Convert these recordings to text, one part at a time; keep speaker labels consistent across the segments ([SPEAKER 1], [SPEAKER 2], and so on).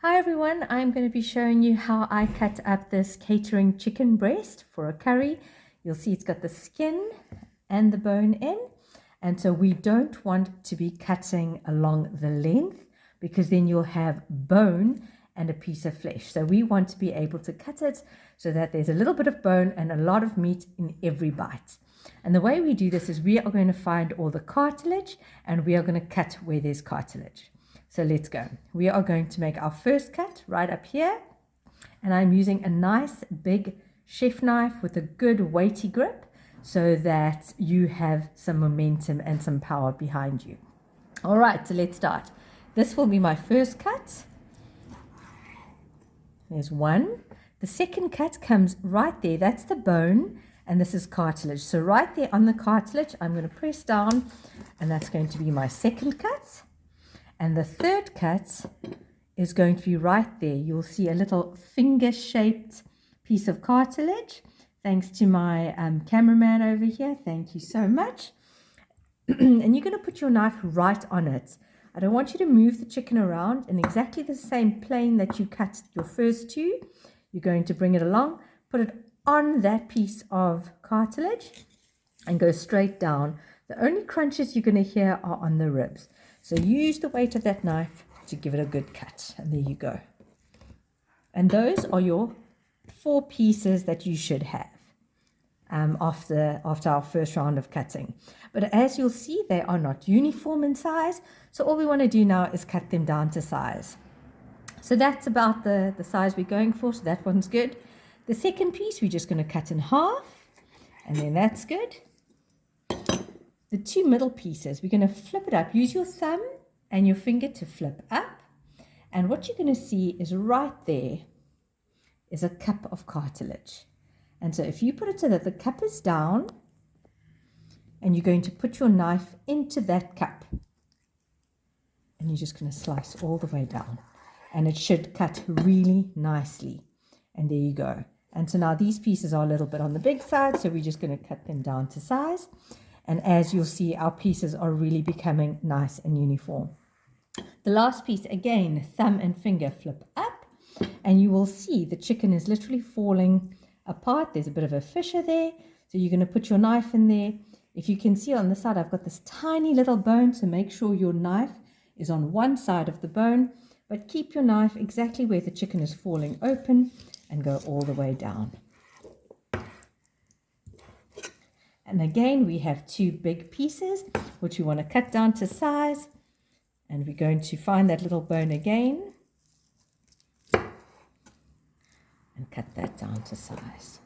[SPEAKER 1] Hi everyone, I'm going to be showing you how I cut up this catering chicken breast for a curry. You'll see it's got the skin and the bone in, and so we don't want to be cutting along the length because then you'll have bone and a piece of flesh. So we want to be able to cut it so that there's a little bit of bone and a lot of meat in every bite. And the way we do this is we are going to find all the cartilage and we are going to cut where there's cartilage. So let's go. We are going to make our first cut right up here. And I'm using a nice big chef knife with a good weighty grip so that you have some momentum and some power behind you. All right, so let's start. This will be my first cut. There's one. The second cut comes right there. That's the bone, and this is cartilage. So right there on the cartilage, I'm going to press down, and that's going to be my second cut. And the third cut is going to be right there. You'll see a little finger-shaped piece of cartilage. Thanks to my cameraman over here. Thank you so much. And you're going to put your knife right on it. I don't want you to move the chicken around in exactly the same plane that you cut your first two. You're going to bring it along, put it on that piece of cartilage, and go straight down. The only crunches you're going to hear are on the ribs. So use the weight of that knife to give it a good cut. And there you go. And those are your 4 pieces that you should have after our first round of cutting. But as you'll see, they are not uniform in size. So all we want to do now is cut them down to size. So that's about the size we're going for. So that one's good. The second piece, we're just going to cut in half. And then that's good. The 2 middle pieces, we're going to flip it up. Use your thumb and your finger to flip up. And what you're going to see is right there is a cup of cartilage. And so if you put it so that the cup is down, and you're going to put your knife into that cup, and you're just going to slice all the way down. And it should cut really nicely. And there you go. And so now these pieces are a little bit on the big side, so we're just going to cut them down to size. And as you'll see, our pieces are really becoming nice and uniform. The last piece, again, thumb and finger flip up, and you will see the chicken is literally falling apart. There's a bit of a fissure there, so you're going to put your knife in there. If you can see on the side, I've got this tiny little bone, so make sure your knife is on one side of the bone, but keep your knife exactly where the chicken is falling open and go all the way down. And again, we have 2 big pieces, which we want to cut down to size. And we're going to find that little bone again and cut that down to size.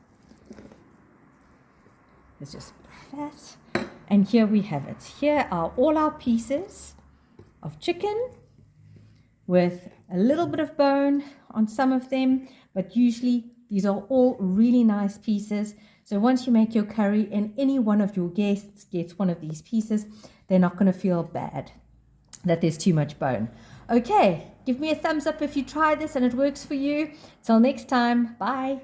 [SPEAKER 1] It's just fat. And here we have it. Here are all our pieces of chicken with a little bit of bone on some of them, but usually these are all really nice pieces. So once you make your curry and any one of your guests gets one of these pieces, they're not going to feel bad that there's too much bone. Okay, give me a thumbs up if you try this and it works for you. Till next time, bye.